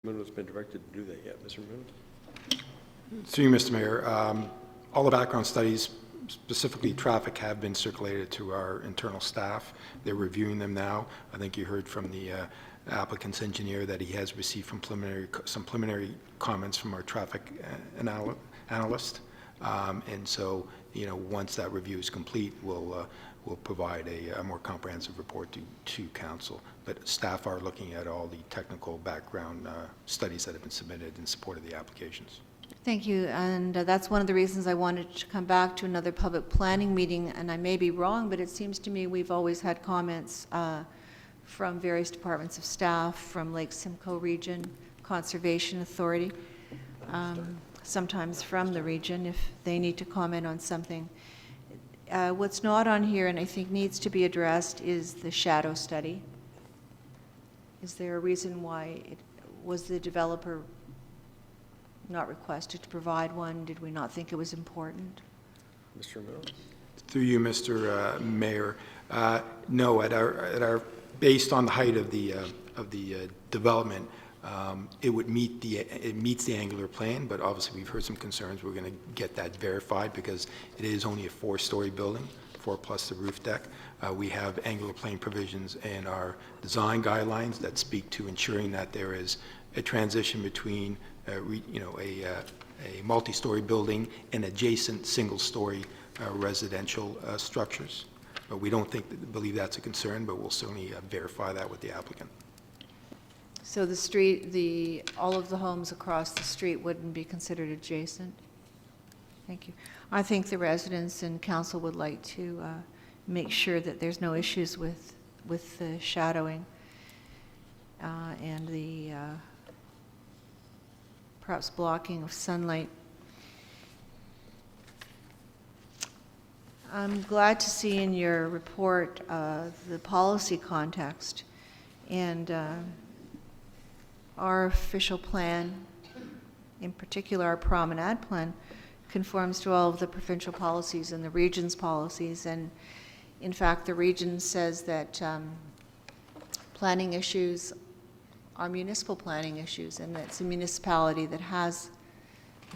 Munoz been directed to do that yet, Mr. Munoz? Through you, Mr. Mayor, all the background studies, specifically traffic, have been circulated to our internal staff. They're reviewing them now. I think you heard from the applicant's engineer that he has received some preliminary comments from our traffic analyst. And so, once that review is complete, we'll provide a more comprehensive report to council. But staff are looking at all the technical background studies that have been submitted in support of the applications. Thank you, and that's one of the reasons I wanted to come back to another public planning meeting, and I may be wrong, but it seems to me we've always had comments from various departments of staff, from Lake Simcoe Region, Conservation Authority, sometimes from the region if they need to comment on something. What's not on here, and I think needs to be addressed, is the shadow study. Is there a reason why was the developer not requested to provide one? Did we not think it was important? Mr. Munoz? Through you, Mr. Mayor, no. Based on the height of the development, it meets the angular plane. But obviously, we've heard some concerns. We're going to get that verified because it is only a 4-story building, 4 plus the roof deck. We have angular plane provisions in our design guidelines that speak to ensuring that there is a transition between a multi-story building and adjacent single-story residential structures. But we don't believe that's a concern, but we'll certainly verify that with the applicant. So all of the homes across the street wouldn't be considered adjacent? Thank you. I think the residents and council would like to make sure that there's no issues with the shadowing and the perhaps blocking of sunlight. I'm glad to see in your report the policy context, and our official plan, in particular our promenade plan, conforms to all of the provincial policies and the region's policies. And in fact, the region says that planning issues are municipal planning issues, and it's a municipality that has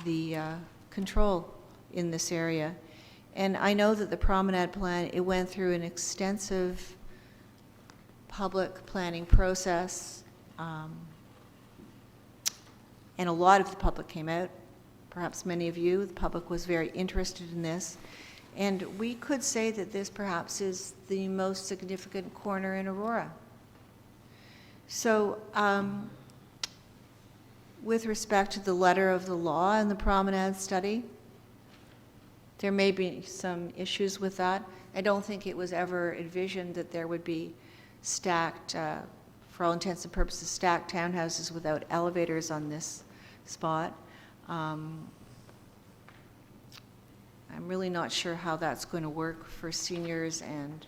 the control in this area. And I know that the promenade plan, it went through an extensive public planning process, and a lot of the public came out. Perhaps many of you, the public was very interested in this. And we could say that this perhaps is the most significant corner in Aurora. So with respect to the letter of the law and the promenade study, there may be some issues with that. I don't think it was ever envisioned that there would be stacked, for all intents and purposes, stacked townhouses without elevators on this spot. I'm really not sure how that's going to work for seniors and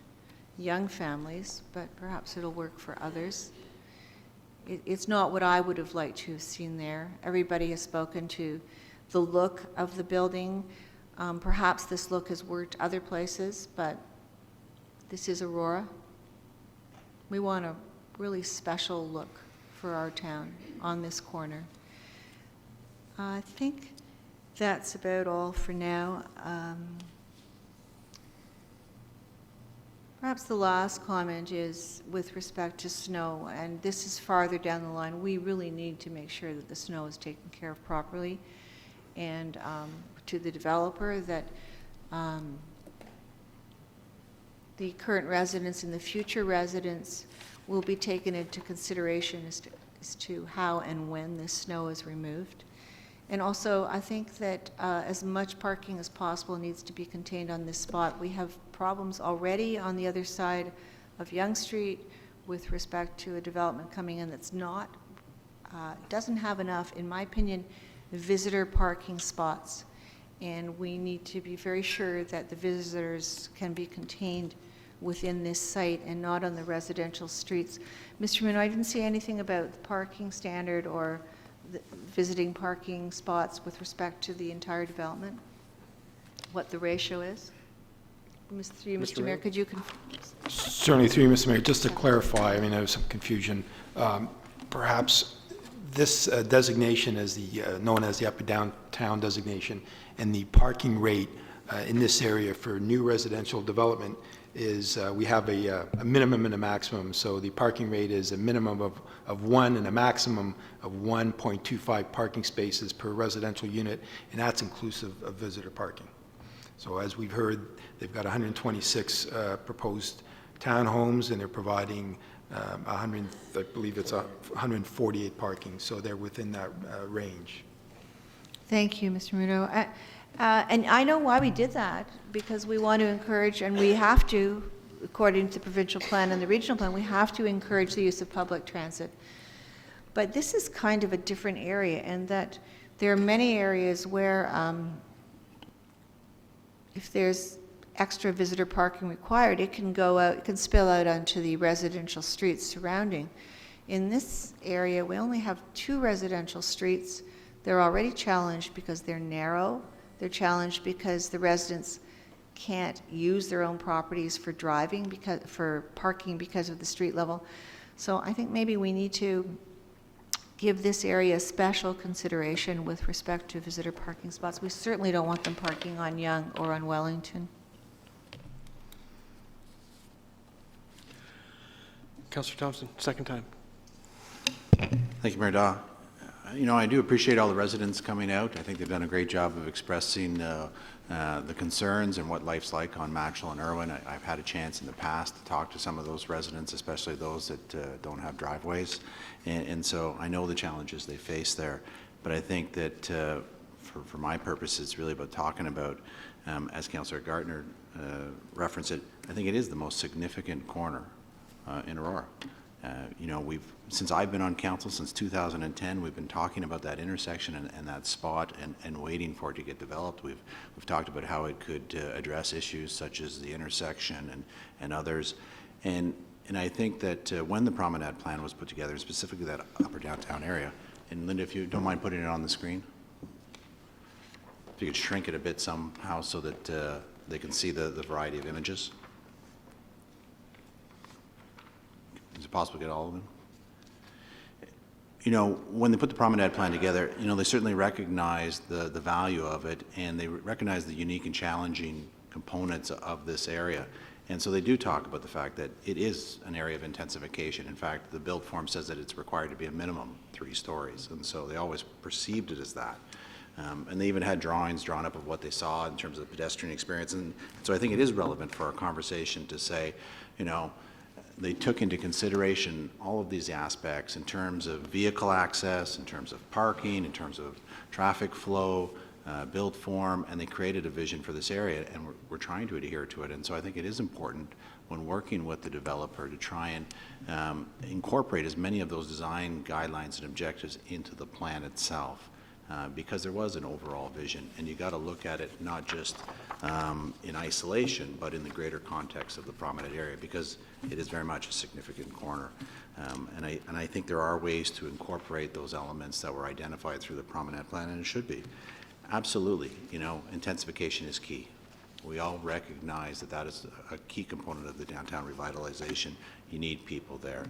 young families, but perhaps it'll work for others. It's not what I would have liked to have seen there. Everybody has spoken to the look of the building. Perhaps this look has worked other places, but this is Aurora. We want a really special look for our town on this corner. I think that's about all for now. Perhaps the last comment is with respect to snow, and this is farther down the line. We really need to make sure that the snow is taken care of properly, and to the developer that the current residents and the future residents will be taken into consideration as to how and when this snow is removed. And also, I think that as much parking as possible needs to be contained on this spot. We have problems already on the other side of Yonge Street with respect to a development coming in that's doesn't have enough, in my opinion, visitor parking spots. And we need to be very sure that the visitors can be contained within this site and not on the residential streets. Mr. Minno, I didn't see anything about the parking standard or the visiting parking spots with respect to the entire development, what the ratio is. Mr. Mayor, could you confirm? Certainly, through you, Mr. Mayor, just to clarify, I mean, there was some confusion. Perhaps This designation is known as the upper downtown designation, and the parking rate in this area for new residential development is, we have a minimum and a maximum. So the parking rate is a minimum of 1 and a maximum of 1.25 parking spaces per residential unit, and that's inclusive of visitor parking. So as we've heard, they've got 126 proposed townhomes, and they're providing 100, I believe it's 148 parking, so they're within that range. Thank you, Mr. Muno. And I know why we did that, because we want to encourage, and we have to, according to the provincial plan and the regional plan, we have to encourage the use of public transit. But this is kind of a different area, in that there are many areas where if there's extra visitor parking required, it can go out, it can spill out onto the residential streets surrounding. In this area, we only have 2 residential streets. They're already challenged because they're narrow. They're challenged because the residents can't use their own properties for parking because of the street level. So I think maybe we need to give this area special consideration with respect to visitor parking spots. We certainly don't want them parking on Yonge or on Wellington. Councillor Thompson, second time. Thank you, Mayor Daw. You know, I do appreciate all the residents coming out. I think they've done a great job of expressing the concerns and what life's like on Maxwell and Irwin. I've had a chance in the past to talk to some of those residents, especially those that don't have driveways. And so I know the challenges they face there. But I think that for my purpose, it's really about talking about, as Councillor Gartner referenced it, I think it is the most significant corner in Aurora. You know, since I've been on council, since 2010, we've been talking about that intersection and that spot and waiting for it to get developed. We've talked about how it could address issues such as the intersection and others. And I think that when the promenade plan was put together, specifically that upper downtown area, and Linda, if you don't mind putting it on the screen, if you could shrink it a bit somehow so that they can see the variety of images. Is it possible to get all of them? You know, when they put the promenade plan together, you know, they certainly recognized the value of it, and they recognized the unique and challenging components of this area. And so they do talk about the fact that it is an area of intensification. In fact, the build form says that it's required to be a minimum 3 stories, and so they always perceived it as that. And they even had drawings drawn up of what they saw in terms of the pedestrian experience. And so I think it is relevant for our conversation to say, you know, they took into consideration all of these aspects in terms of vehicle access, in terms of parking, in terms of traffic flow, build form, and they created a vision for this area, and we're trying to adhere to it. And so I think it is important when working with the developer to try and incorporate as many of those design guidelines and objectives into the plan itself. Because there was an overall vision, and you got to look at it not just in isolation, but in the greater context of the promenade area, because it is very much a significant corner. And I think there are ways to incorporate those elements that were identified through the promenade plan, and it should be. Absolutely, you know, intensification is key. We all recognize that that is a key component of the downtown revitalization. You need people there.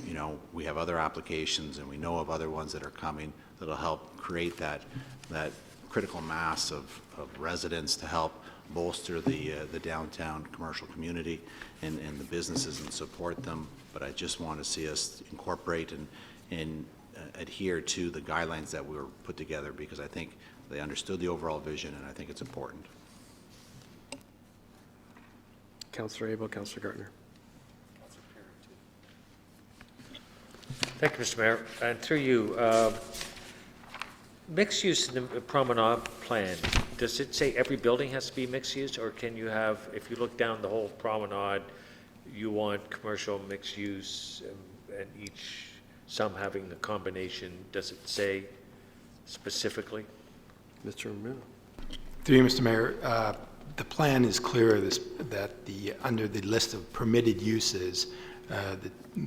You know, we have other applications, and we know of other ones that are coming that'll help create that critical mass of residents to help bolster the downtown commercial community and the businesses and support them. But I just want to see us incorporate and adhere to the guidelines that were put together, because I think they understood the overall vision, and I think it's important. Councillor Abel, Councillor Gartner. Thank you, Mr. Mayor. And through you, mixed use in the promenade plan, does it say every building has to be mixed use, or can you have, if you look down the whole promenade, you want commercial mixed use and some having the combination? Does it say specifically? Mr. Muno. Through you, Mr. Mayor, the plan is clear that under the list of permitted uses,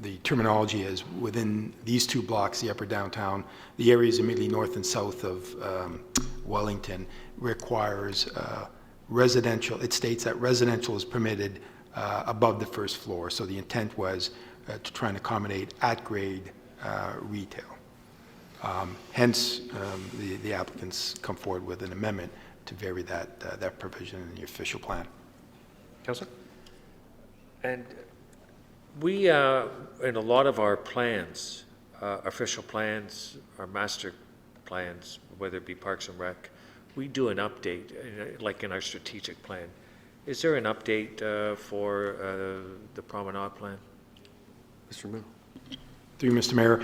the terminology is within these 2 blocks, the upper downtown, the areas immediately north and south of Wellington requires residential. It states that residential is permitted above the 1st floor. So the intent was to try and accommodate at-grade retail. Hence, the applicants come forward with an amendment to vary that provision in the official plan. Counselor? And we, in a lot of our plans, official plans, our master plans, whether it be Parks and Rec, we do an update, like in our strategic plan. Is there an update for the Promenade Plan? Mr. Mill? Through you, Mr. Mayor,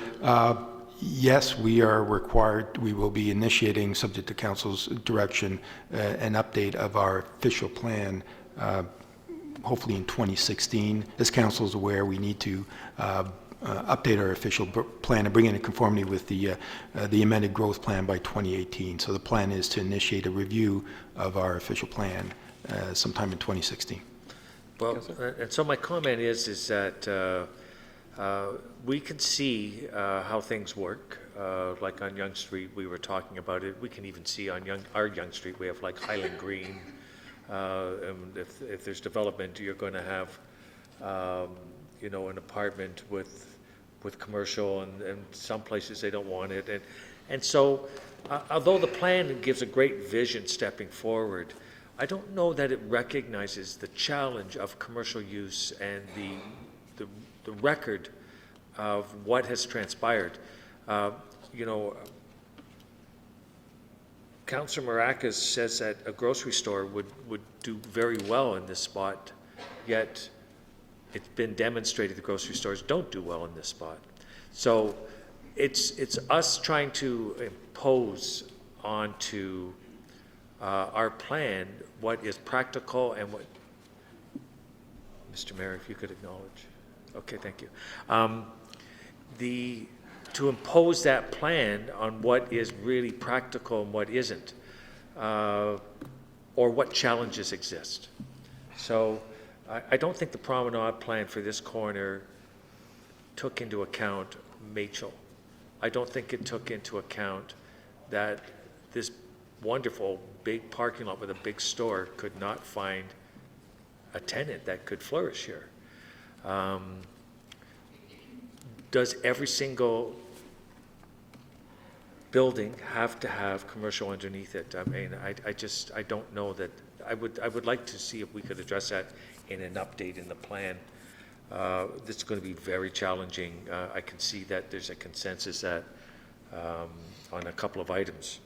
yes, we are required, we will be initiating, subject to council's direction, an update of our official plan, hopefully in 2016. As council is aware, we need to update our official plan and bring it in conformity with the amended growth plan by 2018. So the plan is to initiate a review of our official plan sometime in 2016. Well, and so my comment is that we can see how things work. Like on Yonge Street, we were talking about it. We can even see on our Yonge Street, we have like Highland Green. And if there's development, you're going to have, you know, an apartment with commercial, and some places they don't want it. And so, although the plan gives a great vision stepping forward, I don't know that it recognizes the challenge of commercial use and the record of what has transpired. You know, Councillor Maracas says that a grocery store would do very well in this spot, yet it's been demonstrated the grocery stores don't do well in this spot. So it's us trying to impose onto our plan what is practical and what, Mr. Mayor, if you could acknowledge. Okay, thank you. To impose that plan on what is really practical and what isn't, or what challenges exist. So I don't think the promenade plan for this corner took into account Machel. I don't think it took into account that this wonderful big parking lot with a big store could not find a tenant that could flourish here. Does every single building have to have commercial underneath it? I mean, I don't know that. I would like to see if we could address that in an update in the plan. This is going to be very challenging. I can see that there's a consensus that on a couple of items.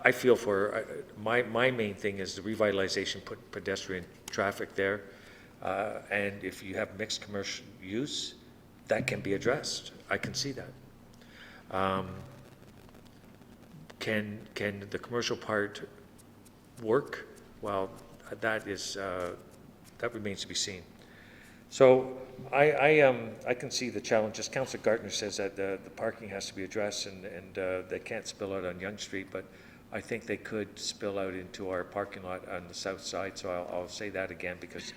I feel for, my main thing is the revitalization, put pedestrian traffic there. And if you have mixed commercial use, that can be addressed. I can see that. Can the commercial part work? Well, that remains to be seen. So I can see the challenges. Councillor Gartner says that the parking has to be addressed, and they can't spill out on Yonge Street, but I think they could spill out into our parking lot on the south side. So I'll say that again, because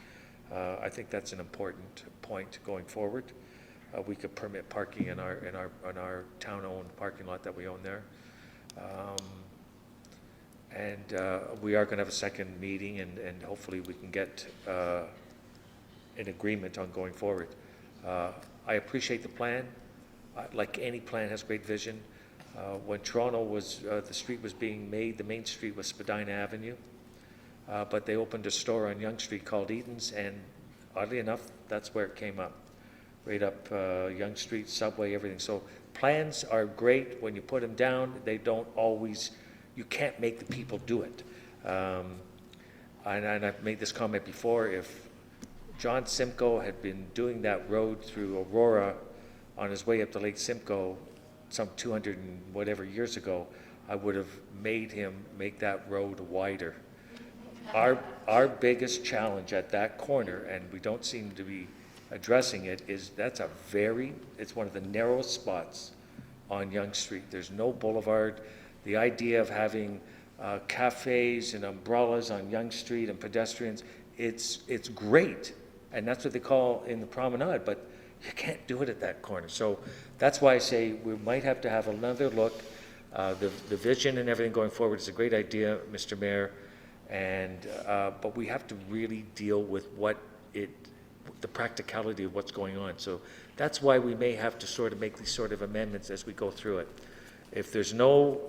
I think that's an important point going forward. We could permit parking in our town-owned parking lot that we own there. We are going to have a second meeting, and hopefully we can get an agreement on going forward. I appreciate the plan. Like any plan, has great vision. When Toronto was, the street was being made, the main street was Spadina Avenue, but they opened a store on Yonge Street called Eaton's, and oddly enough, that's where it came up. Right up Yonge Street, subway, everything. So plans are great. When you put them down, they don't always, you can't make the people do it. And I've made this comment before, if John Simcoe had been doing that road through Aurora on his way up to Lake Simcoe some 200 and whatever years ago, I would have made him make that road wider. Our biggest challenge at that corner, and we don't seem to be addressing it, is it's one of the narrowest spots on Yonge Street. There's no boulevard. The idea of having cafes and umbrellas on Yonge Street and pedestrians, it's great, and that's what they call in the promenade, but you can't do it at that corner. So that's why I say we might have to have another look. The vision and everything going forward is a great idea, Mr. Mayor, and but we have to really deal with the practicality of what's going on. So that's why we may have to sort of make these sort of amendments as we go through it. If there's no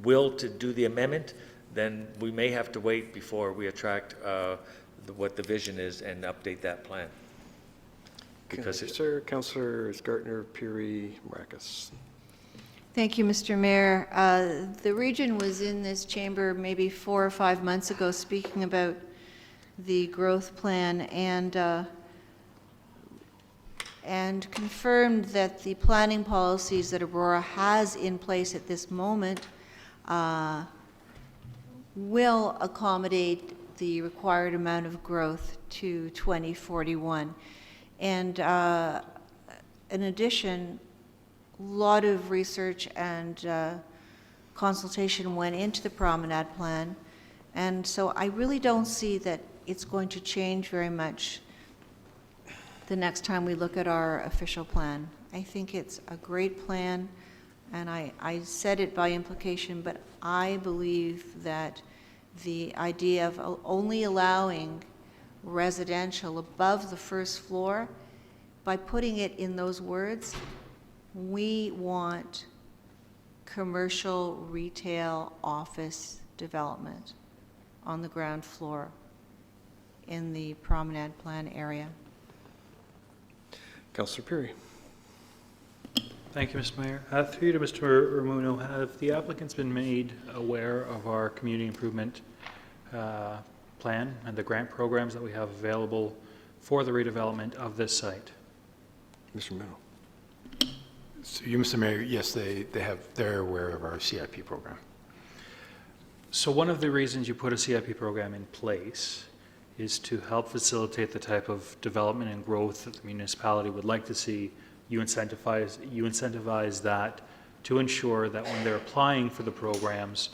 will to do the amendment, then we may have to wait before we attract what the vision is and update that plan. Because it- Sir, Councillors Gartner, Peary, Maracus. Thank you, Mr. Mayor. The region was in this chamber maybe 4 or 5 months ago speaking about the growth plan and confirmed that the planning policies that Aurora has in place at this moment will accommodate the required amount of growth to 2041. And in addition, a lot of research and consultation went into the promenade plan. And so I really don't see that it's going to change very much the next time we look at our official plan. I think it's a great plan, and I said it by implication, but I believe that the idea of only allowing residential above the first floor, by putting it in those words, we want commercial, retail, office development on the ground floor in the promenade plan area. Councillor Peary. Thank you, Mr. Mayor. Through you to Mr. Ramuno, have the applicants been made aware of our community improvement plan and the grant programs that we have available for the redevelopment of this site? Mr. Meno. So you, Mr. Mayor, yes, they're aware of our CIP program. So one of the reasons you put a CIP program in place is to help facilitate the type of development and growth that the municipality would like to see. You incentivize that to ensure that when they're applying for the programs,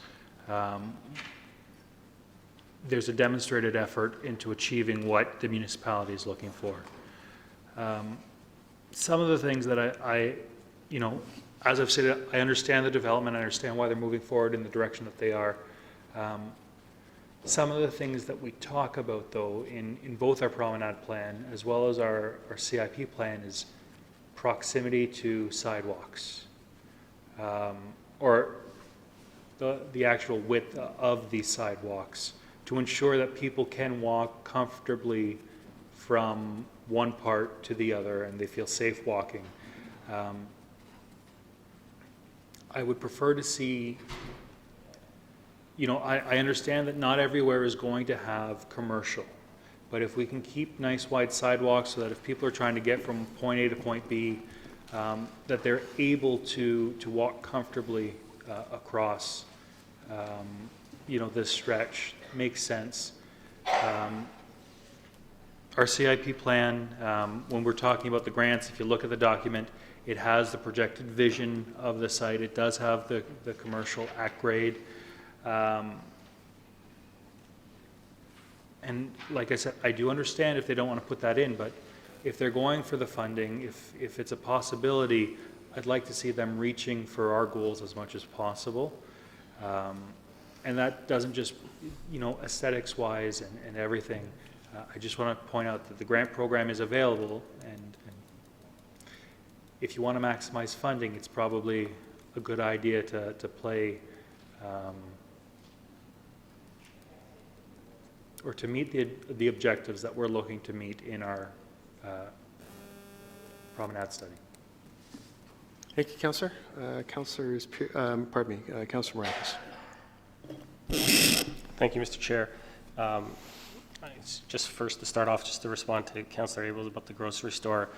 there's a demonstrated effort into achieving what the municipality is looking for. Some of the things that I as I've said, I understand the development, I understand why they're moving forward in the direction that they are. Some of the things that we talk about, though, in both our promenade plan as well as our CIP plan is proximity to sidewalks, or the actual width of these sidewalks, to ensure that people can walk comfortably from one part to the other and they feel safe walking. I would prefer to see, I understand that not everywhere is going to have commercial, but if we can keep nice wide sidewalks so that if people are trying to get from point A to point B, that they're able to walk comfortably across, this stretch makes sense. Our CIP plan, when we're talking about the grants, if you look at the document, it has the projected vision of the site. It does have the commercial at grade. And like I said, I do understand if they don't want to put that in, but if they're going for the funding, if it's a possibility, I'd like to see them reaching for our goals as much as possible. And that doesn't just, aesthetics-wise and everything. I just want to point out that the grant program is available, and if you want to maximize funding, it's probably a good idea to play or to meet the objectives that we're looking to meet in our promenade study. Thank you, Councillor. Councillor Maracus. Thank you, Mr. Chair. Just first to start off, just to respond to Councillor Abels about the grocery store.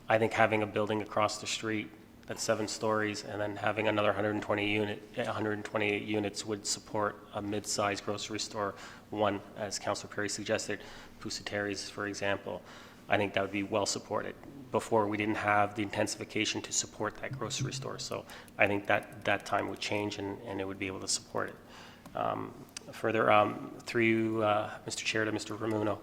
I think having a building across the street that's 7 stories and then having another 128 units would support a mid-sized grocery store. One, as Councillor Perry suggested, Pusateri's, for example. I think that would be well supported. Before, we didn't have the intensification to support that grocery store. So I think that time would change and it would be able to support it. Further, through you, Mr. Chair, to Mr. Ramuno,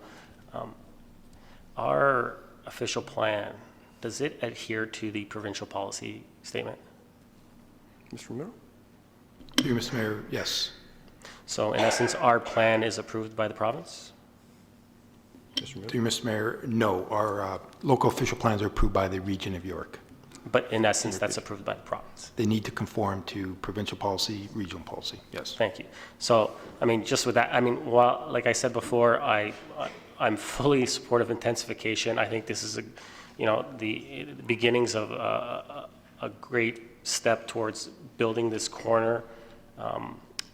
our official plan, does it adhere to the provincial policy statement? Mr. Meno. You, Mr. Mayor, yes. So in essence, our plan is approved by the province? Mr. Meno. To you, Mr. Mayor, no. Our local official plans are approved by the Region of York. But in essence, that's approved by the province. They need to conform to provincial policy, regional policy, yes. Thank you. So, I mean, just with that, I mean, while, like I said before, I'm fully supportive of intensification. I think this is the beginnings of a great step towards building this corner.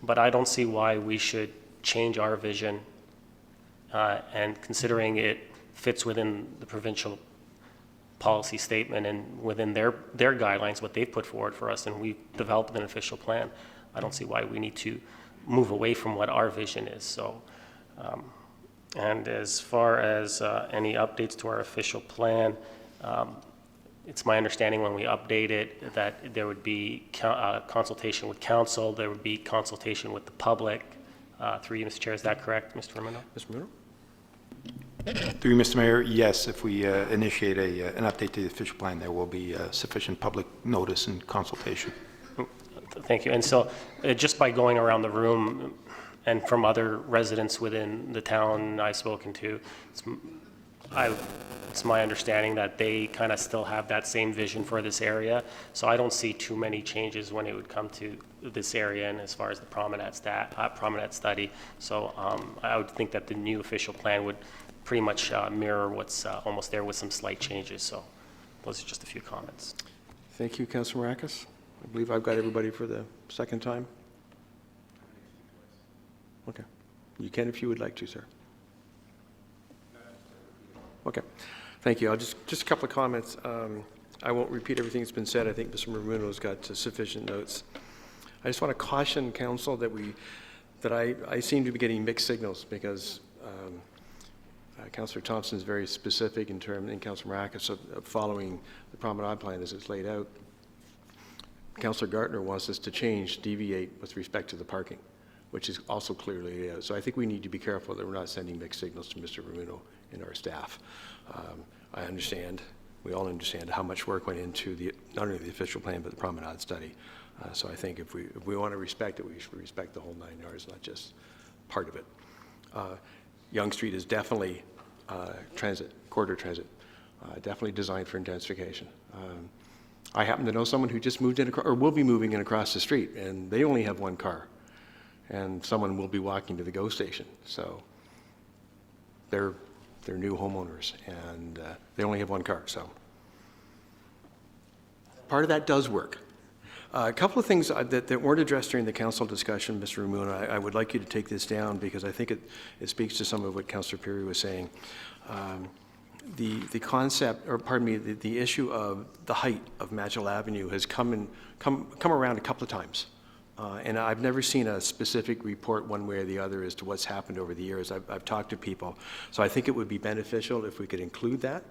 But I don't see why we should change our vision, and considering it fits within the provincial policy statement and within their guidelines, what they've put forward for us, and we've developed an official plan. I don't see why we need to move away from what our vision is. So, and as far as any updates to our official plan, it's my understanding when we update it that there would be consultation with council, there would be consultation with the public. Through you, Mr. Chair, is that correct, Mr. Romano? Mr. Munro? Through you, Mr. Mayor, yes, if we initiate an update to the official plan, there will be sufficient public notice and consultation. Thank you. And so just by going around the room and from other residents within the town I've spoken to, it's my understanding that they kind of still have that same vision for this area. So I don't see too many changes when it would come to this area and as far as the promenade study. So I would think that the new official plan would pretty much mirror what's almost there with some slight changes. So those are just a few comments. Thank you, Councilor Maracas. I believe I've got everybody for the second time. Okay. You can if you would like to, sir. Okay. Thank you. I'll just a couple of comments. I won't repeat everything that's been said. I think Mr. Marino's got sufficient notes. I just want to caution council that I seem to be getting mixed signals because Councillor Thompson is very specific in Councillor Maracas of following the promenade plan as it's laid out. Councillor Gartner wants us to deviate with respect to the parking, which is also clearly laid out. So I think we need to be careful that we're not sending mixed signals to Mr. Romano and our staff. I understand, we all understand how much work went into not only the official plan, but the promenade study. So I think if we want to respect it, we should respect the whole 9 yards, not just part of it. Yonge Street is definitely corridor transit, definitely designed for intensification. I happen to know someone who just moved in, or will be moving in across the street, and they only have one car. And someone will be walking to the GO station. So they're new homeowners, and they only have one car. So part of that does work. A couple of things that weren't addressed during the council discussion, Mr. Ramon, I would like you to take this down because I think it speaks to some of what Councillor Peary was saying. The concept, or pardon me, the issue of the height of Magell Avenue has come around a couple of times. And I've never seen a specific report one way or the other as to what's happened over the years. I've talked to people. So I think it would be beneficial if we could include that.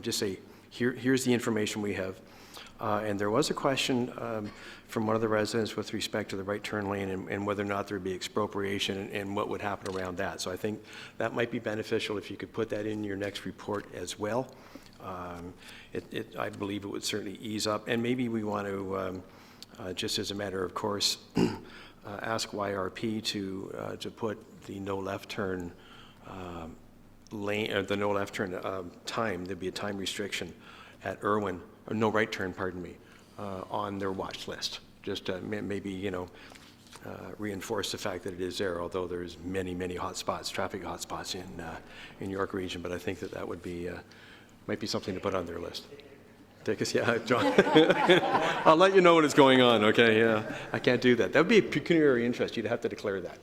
Just say, here's the information we have. And there was a question from one of the residents with respect to the right turn lane and whether or not there would be expropriation and what would happen around that. So I think that might be beneficial if you could put that in your next report as well. I believe it would certainly ease up. And maybe we want to, just as a matter of course, ask YRP to put the no left turn lane, or the no left turn time. There'd be a time restriction at Irwin, or no right turn, pardon me, on their watch list. Just maybe, reinforce the fact that it is there, although there's many, many traffic hot spots in York region. But I think that would be, might be something to put on their list. Take us, yeah, John. I'll let you know when it's going on, okay? Yeah, I can't do that. That would be a pecuniary interest. You'd have to declare that.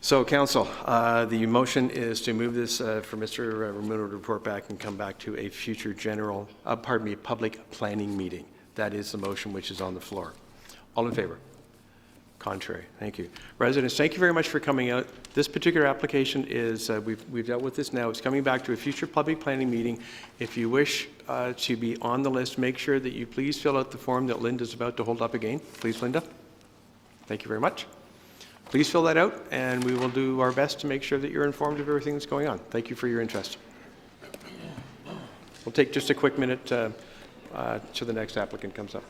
So, Council, the motion is to move this for Mr. Romano to report back and come back to a future public planning meeting. That is the motion which is on the floor. All in favor? Contrary. Thank you. Residents, thank you very much for coming out. This particular application is, we've dealt with this now. It's coming back to a future public planning meeting. If you wish to be on the list, make sure that you please fill out the form that Linda's about to hold up again. Please, Linda. Thank you very much. Please fill that out, and we will do our best to make sure that you're informed of everything that's going on. Thank you for your interest. We'll take just a quick minute till the next applicant comes up.